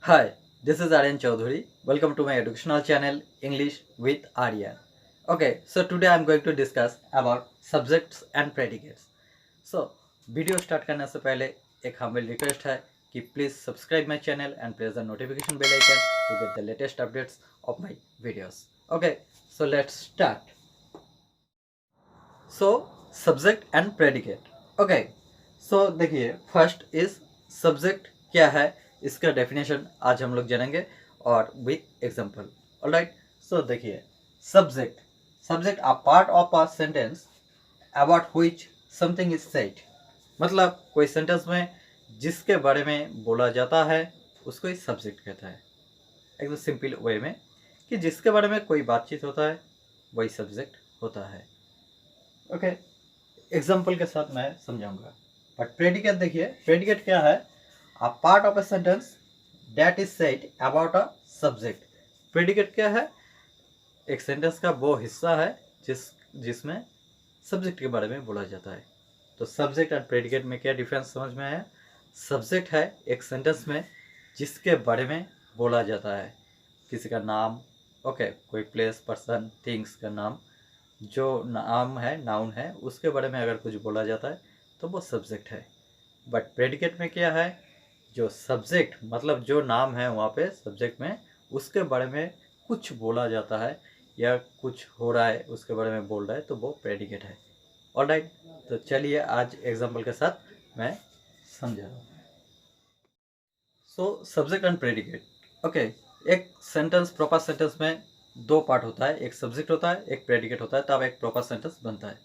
Hi, this is Aryan Chaudhary. Welcome to my educational channel English with Aryan. Okay, so today I'm going to discuss about subjects and predicates. So, video start करने से पहले एक humble request है कि please subscribe my channel and press the notification bell icon to get the latest updates of my videos. Okay, so let's start. So, subject and predicate. Okay, so देखिए first is subject क्या है, इसका definition आज हम लोग जानेंगे और with example. Alright, सो देखिए subject subject a part of a sentence about which something is said. मतलब कोई सेंटेंस में जिसके बारे में बोला जाता है उसको ही सब्जेक्ट कहता है. एकदम सिंपल वे में कि जिसके बारे में कोई बातचीत होता है वही सब्जेक्ट होता है. ओके, एग्जाम्पल के साथ मैं समझाऊंगा. बट प्रेडिकेट देखिए, प्रेडिकेट क्या है? A part of a sentence that is said about a subject. Predicate क्या है? एक सेंटेंस का वो हिस्सा है जिसमें सब्जेक्ट के बारे में बोला जाता है. तो सब्जेक्ट और प्रेडिकेट में क्या डिफरेंस समझ में आया? सब्जेक्ट है एक सेंटेंस में जिसके बारे में बोला जाता है, किसी का नाम, ओके, कोई प्लेस, पर्सन, थिंग्स का नाम, जो नाम है, नाउन है, उसके बारे में अगर कुछ बोला जाता है तो वो सब्जेक्ट है. बट प्रेडिकेट में क्या है? जो सब्जेक्ट मतलब जो नाम है वहाँ पे सब्जेक्ट में उसके बारे में कुछ बोला जाता है या कुछ हो रहा है उसके बारे में बोल रहा है तो वो प्रेडिकेट है. ऑलराइट, तो चलिए आज एग्जांपल के साथ मैं समझा रहा हूँ. So subject and predicate. Okay, एक सेंटेंस, प्रॉपर सेंटेंस में दो पार्ट होता है, एक सब्जेक्ट होता है, एक प्रेडिकेट होता है, तब एक प्रॉपर सेंटेंस बनता है.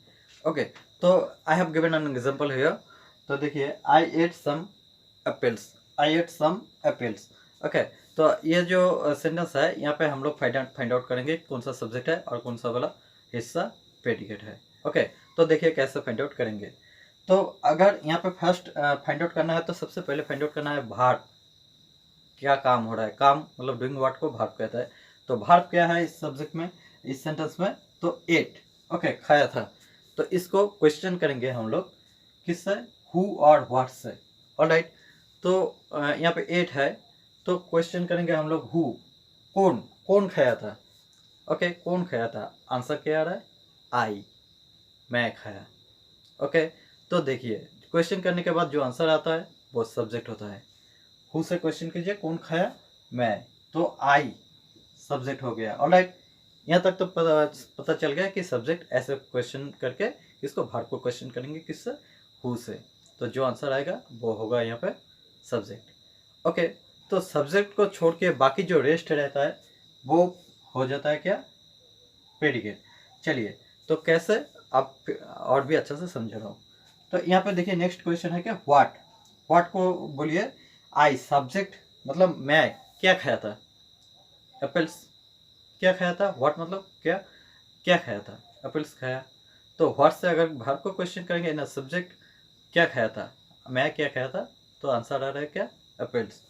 ओके, तो I have given an example here. तो देखिए, I ate some apples. I ate some apples. Okay, तो ये जो सेंटेंस है यहाँ पे हम लोग फाइंड आउट करेंगे कौन सा सब्जेक्ट है और कौन सा वाला हिस्सा प्रेडिकेट है. ओके, तो देखिए कैसे फाइंड आउट करेंगे. तो अगर यहाँ पे फर्स्ट फाइंड आउट करना है तो सबसे पहले फाइंड आउट करना है भार्ब. क्या काम हो रहा है, काम मतलब डूइंग व्हाट को भार्ब कहता है. तो भार्ब क्या है इस सब्जेक्ट में, इस सेंटेंस में? तो एट. ओके, खाया था. तो इसको क्वेश्चन करेंगे हम लोग किससे? हु और व्हाट से. ऑलराइट, तो यहाँ पे एट है तो क्वेश्चन करेंगे हम लोग हु, कौन, कौन खाया था. ओके, कौन खाया था? आंसर क्या आ रहा है? आई, मैं खाया. ओके, तो देखिए क्वेश्चन करने के बाद जो आंसर आता है वो सब्जेक्ट होता है. हु से क्वेश्चन कीजिए, कौन खाया? मैं. तो आई सब्जेक्ट हो गया. ऑलराइट, यहाँ तक तो पता चल गया कि सब्जेक्ट ऐसे क्वेश्चन करके इसको भार्ब को क्वेश्चन करेंगे किससे? हु से. तो जो आंसर आएगा वो होगा यहाँ पे सब्जेक्ट. ओके, तो सब्जेक्ट को छोड़ के बाकी जो रेस्ट रहता है वो हो जाता है क्या? प्रेडिकेट. चलिए, तो कैसे आप और भी अच्छा से समझ रहा हूँ. तो यहाँ पे देखिए नेक्स्ट क्वेश्चन है क्या? व्हाट. व्हाट को बोलिए आई, सब्जेक्ट मतलब मैं क्या खाया था? एप्पल्स. क्या खाया था? व्हाट मतलब क्या, क्या खाया था? एप्पल्स खाया. तो व्हाट से अगर भार्ब को क्वेश्चन करेंगे ना, सब्जेक्ट क्या खाया था, मैं क्या खाया था, तो आंसर आ रहा है क्या? एप्पल्स.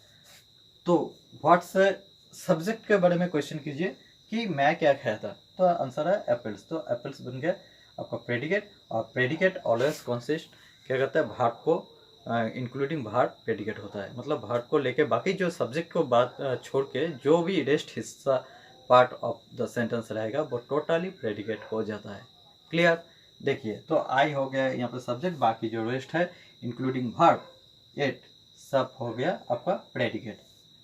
तो व्हाट से सब्जेक्ट के बारे में क्वेश्चन कीजिए कि मैं क्या खाया था, तो आंसर है एप्पल्स. तो एप्पल्स बन गया आपका प्रेडिकेट. और प्रेडिकेट ऑलवेज कंसिस्ट क्या करता है? भार्ब को इंक्लूडिंग भार्ब प्रेडिकेट होता है. मतलब भार्ब को लेके बाकी जो सब्जेक्ट को बात छोड़ के जो भी रेस्ट हिस्सा पार्ट ऑफ द सेंटेंस रहेगा वो टोटली प्रेडिकेट हो जाता है. क्लियर? देखिए, तो आई हो गया यहाँ पे सब्जेक्ट, बाकी जो रेस्ट है इंक्लूडिंग भार्ब, एट, सब हो गया आपका प्रेडिकेट.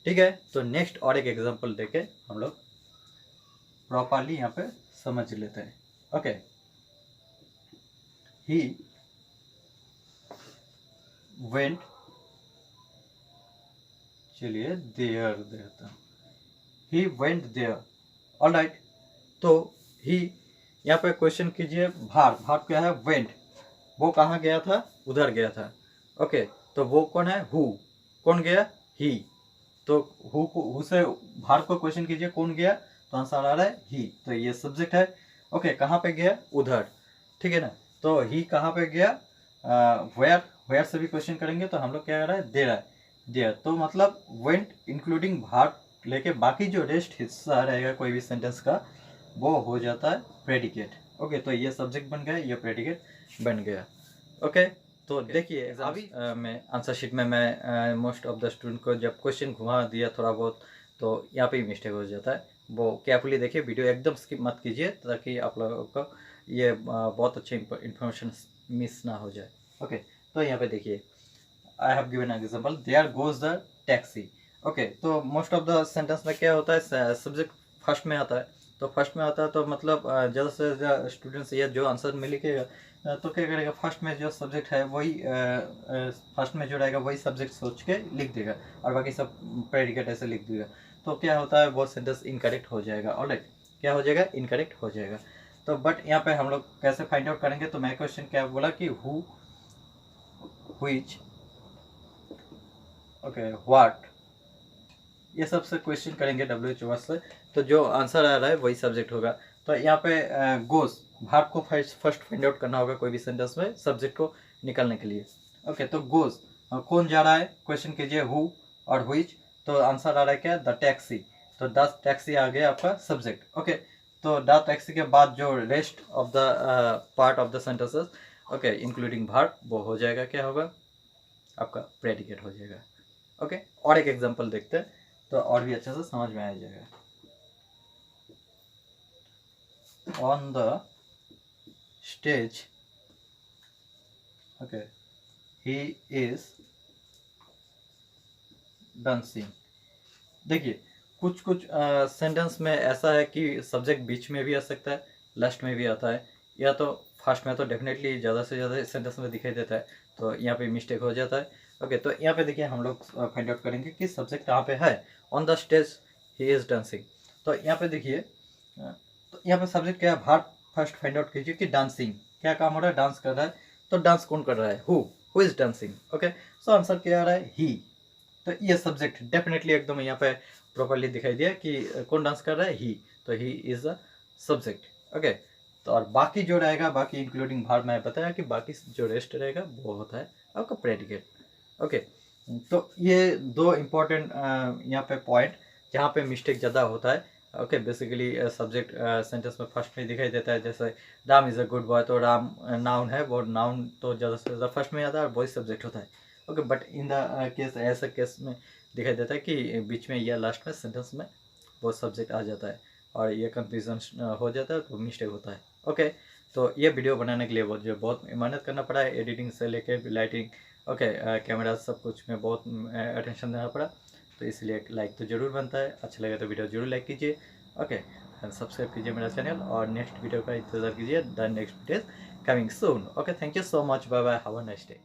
ठीक है, तो नेक्स्ट और एक एग्जांपल देके हम लोग प्रॉपरली यहाँ पे समझ लेते हैं. Okay, he went. चलिए देयर देता हूँ. He went there. ऑलराइट, तो ही यहाँ पे क्वेश्चन कीजिए भार्ब. भार्ब क्या है? वेंट. वो कहाँ गया था? उधर गया था. ओके, तो वो कौन है? हु. कौन गया? ही. तो हु से भार्ब को क्वेश्चन कीजिए कौन गया, तो आंसर आ रहा है ही. तो ये सब्जेक्ट है. ओके, कहाँ पे गया? उधर. ठीक है ना. तो ही कहाँ पे गया? वेयर. वेयर से भी क्वेश्चन करेंगे तो हम लोग क्या कर रहा है? दे रहा है, देयर. तो मतलब वेंट इंक्लूडिंग भार्ब लेके बाकी जो रेस्ट हिस्सा रहेगा कोई भी सेंटेंस का वो हो जाता है प्रेडिकेट. ओके, तो ये सब्जेक्ट बन गया, ये प्रेडिकेट बन गया. ओके, तो देखिए अभी मैं आंसर शीट में मैं मोस्ट ऑफ द स्टूडेंट को जब क्वेश्चन घुमा दिया थोड़ा बहुत, तो यहाँ पे ही मिस्टेक हो जाता है। वो केयरफुली देखिए, वीडियो एकदम स्किप मत कीजिए ताकि आप लोगों को ये बहुत अच्छी इन्फॉर्मेशन मिस ना हो जाए। ओके, तो यहाँ पे देखिए I have given example, there goes the taxi. Okay, तो मोस्ट ऑफ द सेंटेंस में क्या होता है, सब्जेक्ट फर्स्ट में आता है। तो फर्स्ट में आता है तो मतलब ज़्यादा से ज़्यादा स्टूडेंट्स ये जो आंसर में लिखेगा तो क्या करेगा, फर्स्ट में जो सब्जेक्ट है वही फर्स्ट में जो रहेगा वही सब्जेक्ट सोच के लिख देगा और बाकी सब प्रेडिकेट ऐसे लिख देगा। तो क्या होता है, वो सेंटेंस इनकरेक्ट हो जाएगा। ऑलराइट, क्या हो जाएगा, इनकरेक्ट हो जाएगा। तो बट यहाँ पे हम लोग कैसे फाइंड आउट करेंगे, तो मैं क्वेश्चन क्या बोला कि हु, व्हिच, ओके, व्हाट, ये सब से क्वेश्चन करेंगे WH वर्ड से, तो जो आंसर आ रहा है वही सब्जेक्ट होगा। तो यहाँ पे गोस भार्ब को फर्स्ट फाइंड आउट करना होगा कोई भी सेंटेंस में सब्जेक्ट को निकालने के लिए। ओके, तो गोस कौन जा रहा है, क्वेश्चन कीजिए हु और व्हिच, तो आंसर आ रहा है क्या, द टैक्सी। तो द टैक्सी आ गया आपका सब्जेक्ट। ओके, तो द टैक्सी के बाद जो rest of the part of the sentences, okay, including verb, वो हो जाएगा, क्या होगा, आपका प्रेडिकेट हो जाएगा। ओके, और एक एग्जांपल देखते हैं तो और भी अच्छे से समझ में आ जाएगा। On the stage, okay, he is dancing. देखिए कुछ कुछ सेंटेंस में ऐसा है कि सब्जेक्ट बीच में भी आ सकता है, लास्ट में भी आता है, या तो फर्स्ट में तो डेफिनेटली ज़्यादा से ज़्यादा सेंटेंस में दिखाई देता है, तो यहाँ पे मिस्टेक हो जाता है। ओके, तो यहाँ पे देखिए हम लोग फाइंड आउट करेंगे कि सब्जेक्ट कहाँ पे है। On the stage he is dancing, तो यहाँ पे देखिए तो यहाँ पे सब्जेक्ट क्या है, भार्ब फर्स्ट फाइंड आउट कीजिए कि डांसिंग क्या काम हो रहा है, डांस कर रहा है। तो डांस कौन कर रहा है, who is dancing. Okay, so answer क्या आ रहा है, ही। तो ये सब्जेक्ट डेफिनेटली एकदम यहाँ पे प्रॉपर्ली दिखाई दिया कि कौन डांस कर रहा है, ही। तो he is a subject. Okay, तो और बाकी जो रहेगा, बाकी इंक्लूडिंग भार्ब, मैं बताया कि बाकी जो रेस्ट रहेगा वो होता है आपका प्रेडिकेट। ओके, तो ये दो इम्पोर्टेंट यहाँ पे पॉइंट जहाँ पे मिस्टेक ज़्यादा होता है। ओके, बेसिकली सब्जेक्ट सेंटेंस में फर्स्ट में दिखाई देता है, जैसे Ram is a good boy, तो राम नाउन है, वो नाउन तो ज़्यादा से ज़्यादा फर्स्ट में आता है और वही सब्जेक्ट होता है। Okay, but in the case ऐसा केस में दिखाई देता है कि बीच में या लास्ट में सेंटेंस में वो सब्जेक्ट आ जाता है और ये कंफ्यूजन हो जाता है, तो मिस्टेक होता है। ओके, तो ये वीडियो बनाने के लिए बहुत मेहनत करना पड़ा है, एडिटिंग से लेकर लाइटिंग, ओके, कैमरा, सब कुछ में बहुत अटेंशन देना पड़ा। तो इसलिए लाइक तो ज़रूर बनता है, अच्छा लगे तो वीडियो ज़रूर लाइक कीजिए। ओके, सब्सक्राइब कीजिए मेरा चैनल और नेक्स्ट वीडियो का इंतज़ार कीजिए। The next video coming soon. Okay, thank you so much, bye bye, have a nice day.